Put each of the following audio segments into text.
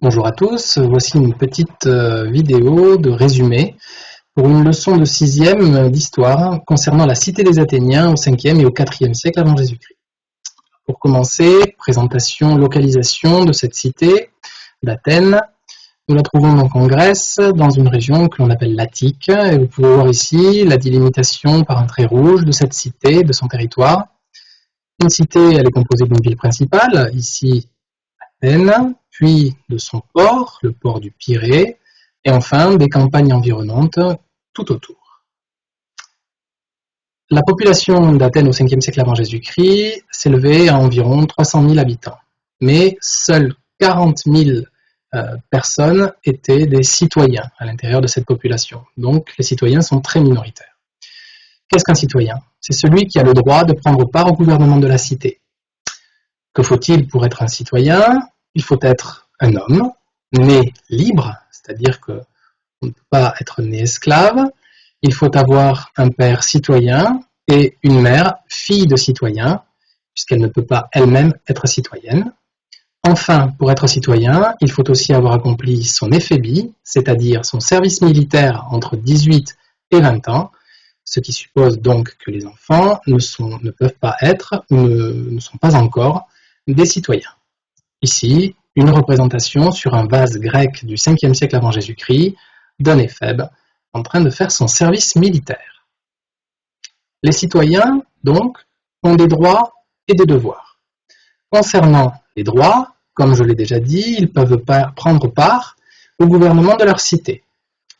Bonjour à tous, voici une petite vidéo de résumé pour une leçon de 6e d'histoire concernant la cité des Athéniens au 5e et au 4e siècle avant Jésus-Christ. Pour commencer, présentation, localisation de cette cité d'Athènes. Nous la trouvons donc en Grèce, dans une région que l'on appelle l'Attique, et vous pouvez voir ici la délimitation par un trait rouge de cette cité, de son territoire. Une cité, elle est composée d'une ville principale, ici Athènes, puis de son port, le port du Pirée, et enfin des campagnes environnantes tout autour. La population d'Athènes au 5e siècle avant Jésus-Christ s'élevait à environ 300 000 habitants, mais seuls 40 000 personnes étaient des citoyens à l'intérieur de cette population. Donc les citoyens sont très minoritaires. Qu'est-ce qu'un citoyen? C'est celui qui a le droit de prendre part au gouvernement de la cité. Que faut-il pour être un citoyen? Il faut être un homme, né libre, c'est-à-dire qu'on ne peut pas être né esclave. Il faut avoir un père citoyen et une mère fille de citoyen, puisqu'elle ne peut pas elle-même être citoyenne. Enfin, pour être citoyen, il faut aussi avoir accompli son éphébie, c'est-à-dire son service militaire entre 18 et 20 ans, ce qui suppose donc que les enfants ne peuvent pas être ou ne sont pas encore des citoyens. Ici, une représentation sur un vase grec du 5e siècle avant Jésus-Christ d'un éphèbe en train de faire son service militaire. Les citoyens, donc, ont des droits et des devoirs. Concernant les droits, comme je l'ai déjà dit, ils peuvent prendre part au gouvernement de leur cité.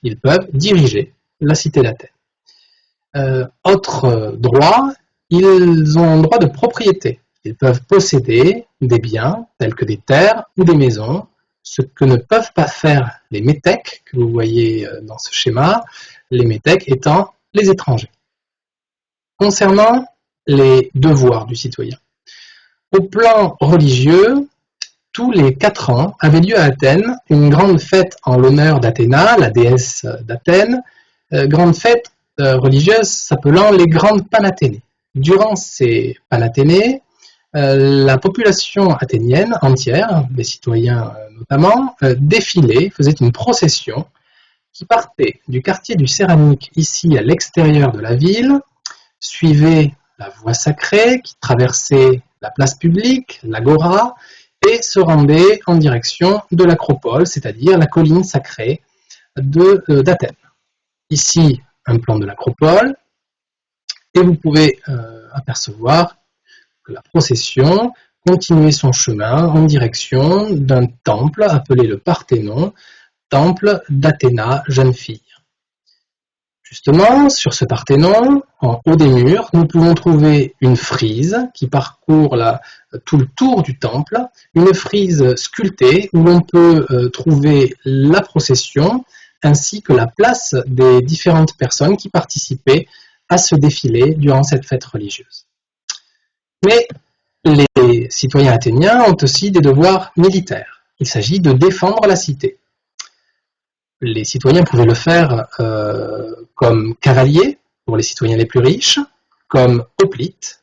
Ils peuvent diriger la cité d'Athènes. Autre droit, ils ont un droit de propriété. Ils peuvent posséder des biens tels que des terres ou des maisons, ce que ne peuvent pas faire les métèques que vous voyez dans ce schéma, les métèques étant les étrangers. Concernant les devoirs du citoyen. Au plan religieux, tous les 4 ans avait lieu à Athènes une grande fête en l'honneur d'Athéna, la déesse d'Athènes, grande fête religieuse s'appelant les Grandes Panathénées. Durant ces Panathénées, la population athénienne entière, les citoyens notamment, défilait, faisait une procession qui partait du quartier du Céramique, ici à l'extérieur de la ville, suivait la voie sacrée qui traversait la place publique, l'agora, et se rendait en direction de l'acropole, c'est-à-dire la colline sacrée d'Athènes. Ici, un plan de l'acropole, et vous pouvez apercevoir que la procession continuait son chemin en direction d'un temple appelé le Parthénon, temple d'Athéna, jeune fille. Justement, sur ce Parthénon, en haut des murs, nous pouvons trouver une frise qui parcourt tout le tour du temple, une frise sculptée où l'on peut trouver la procession ainsi que la place des différentes personnes qui participaient à ce défilé durant cette fête religieuse. Mais les citoyens athéniens ont aussi des devoirs militaires. Il s'agit de défendre la cité. Les citoyens pouvaient le faire comme cavaliers, pour les citoyens les plus riches, comme hoplites,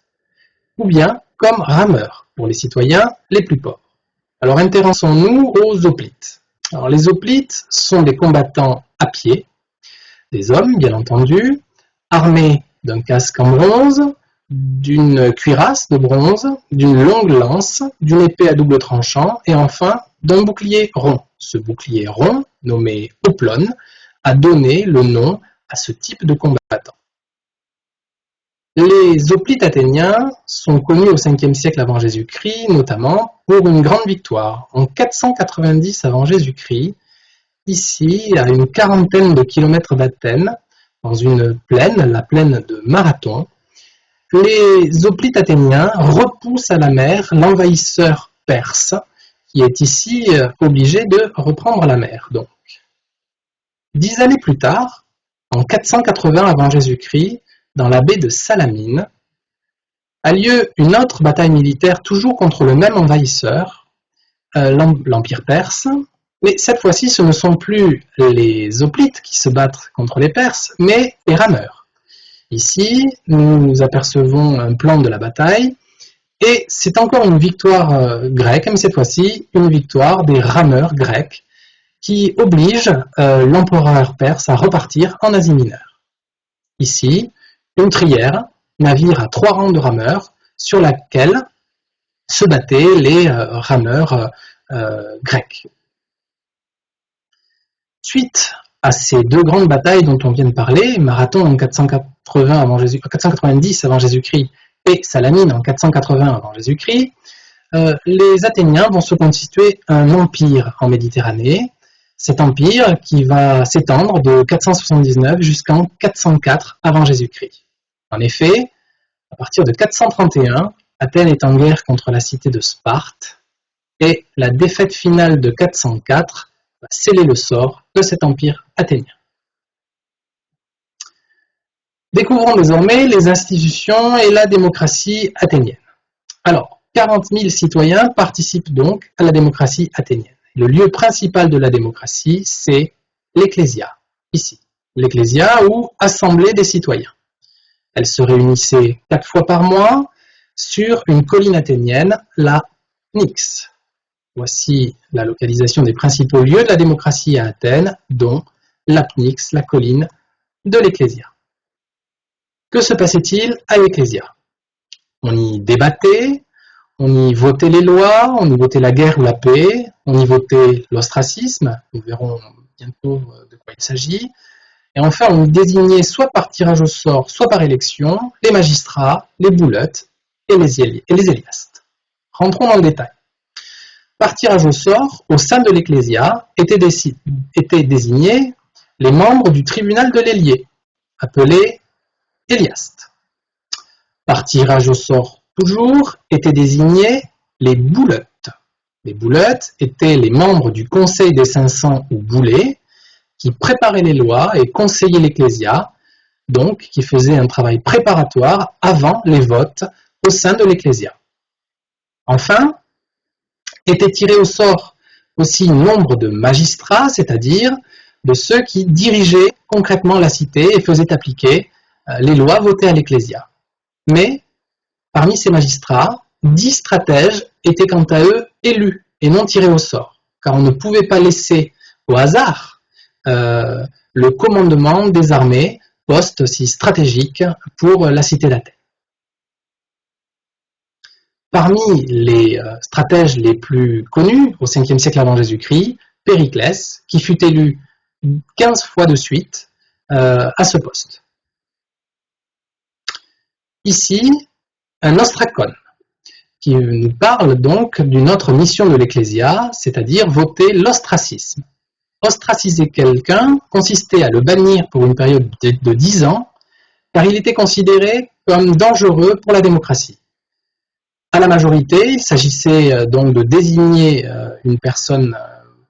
ou bien comme rameurs, pour les citoyens les plus pauvres. Alors intéressons-nous aux hoplites. Alors, les hoplites sont des combattants à pied, des hommes bien entendu, armés d'un casque en bronze, d'une cuirasse de bronze, d'une longue lance, d'une épée à double tranchant et enfin d'un bouclier rond. Ce bouclier rond, nommé oplon, a donné le nom à ce type de combattant. Les hoplites athéniens sont connus au 5e siècle avant Jésus-Christ, notamment pour une grande victoire. En 490 avant Jésus-Christ, ici, à une quarantaine de kilomètres d'Athènes, dans une plaine, la plaine de Marathon, les hoplites athéniens repoussent à la mer l'envahisseur perse, qui est ici obligé de reprendre la mer. Donc, 10 années plus tard, en 480 avant Jésus-Christ, dans la baie de Salamine, a lieu une autre bataille militaire toujours contre le même envahisseur, l'Empire perse, mais cette fois-ci ce ne sont plus les hoplites qui se battent contre les Perses, mais les rameurs. Ici, nous apercevons un plan de la bataille Et c'est encore une victoire grecque, mais cette fois-ci, une victoire des rameurs grecs qui oblige l'empereur perse à repartir en Asie mineure. Ici, une trière, navire à 3 rangs de rameurs, sur laquelle se battaient les rameurs grecs. Suite à ces deux grandes batailles dont on vient de parler, Marathon en 490 avant Jésus-Christ et Salamine en 480 avant Jésus-Christ, les Athéniens vont se constituer un empire en Méditerranée, cet empire qui va s'étendre de 479 jusqu'en 404 avant Jésus-Christ. En effet, à partir de 431, Athènes est en guerre contre la cité de Sparte, et la défaite finale de 404 va sceller le sort de cet empire athénien. Découvrons désormais les institutions et la démocratie athénienne. Alors, 40 000 citoyens participent donc à la démocratie athénienne. Le lieu principal de la démocratie, c'est l'Ecclésia, ici. L'Ecclésia ou Assemblée des citoyens. Elle se réunissait 4 fois par mois sur une colline athénienne, la Pnyx. Voici la localisation des principaux lieux de la démocratie à Athènes, dont la Pnyx, la colline de l'Ecclésia. Que se passait-il à l'Ecclésia? On y débattait, on y votait les lois, on y votait la guerre ou la paix, on y votait l'ostracisme, nous verrons bientôt de quoi il s'agit, et enfin on y désignait soit par tirage au sort, soit par élection, les magistrats, les bouleutes et les éliastes. Rentrons dans le détail. Par tirage au sort, au sein de l'Ecclésia, étaient désignés les membres du tribunal de l'Héliée, appelés éliastes. Par tirage au sort toujours, étaient désignés les bouleutes. Les bouleutes étaient les membres du Conseil des 500 ou boulets qui préparaient les lois et conseillaient l'Ecclésia, donc qui faisaient un travail préparatoire avant les votes au sein de l'Ecclésia. Enfin, étaient tirés au sort aussi nombre de magistrats, c'est-à-dire de ceux qui dirigeaient concrètement la cité et faisaient appliquer les lois votées à l'Ecclésia. Mais parmi ces magistrats, 10 stratèges étaient quant à eux élus et non tirés au sort, car on ne pouvait pas laisser au hasard le commandement des armées, poste si stratégique pour la cité d'Athènes. Parmi les stratèges les plus connus au 5e siècle avant Jésus-Christ, Périclès, qui fut élu 15 fois de suite à ce poste. Ici, un ostracon, qui nous parle donc d'une autre mission de l'Ecclésia, c'est-à-dire voter l'ostracisme. Ostraciser quelqu'un consistait à le bannir pour une période de 10 ans, car il était considéré comme dangereux pour la démocratie. À la majorité, il s'agissait donc de désigner une personne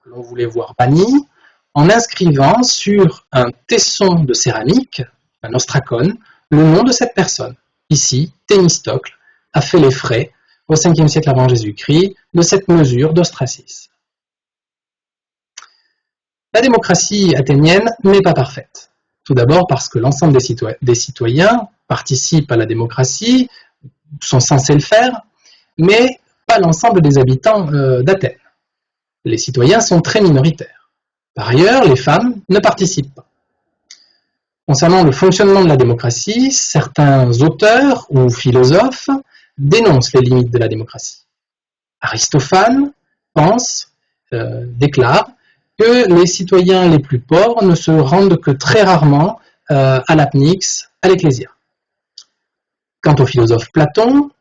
que l'on voulait voir bannie, en inscrivant sur un tesson de céramique, un ostracon, le nom de cette personne. Ici, Thémistocle a fait les frais, au 5e siècle avant Jésus-Christ, de cette mesure d'ostracisme. La démocratie athénienne n'est pas parfaite. Tout d'abord parce que l'ensemble des citoyens participent à la démocratie, sont censés le faire, mais pas l'ensemble des habitants d'Athènes. Les citoyens sont très minoritaires. Par ailleurs, les femmes ne participent pas. Concernant le fonctionnement de la démocratie, certains auteurs ou philosophes dénoncent les limites de la démocratie. Aristophane déclare que les citoyens les plus pauvres ne se rendent que très rarement à la Pnyx, à l'Ecclésia. Quant au philosophe Platon,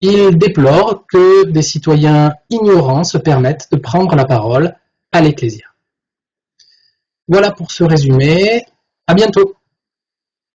il déplore que des citoyens ignorants se permettent de prendre la parole à l'Ecclésia. Voilà pour ce résumé. À bientôt.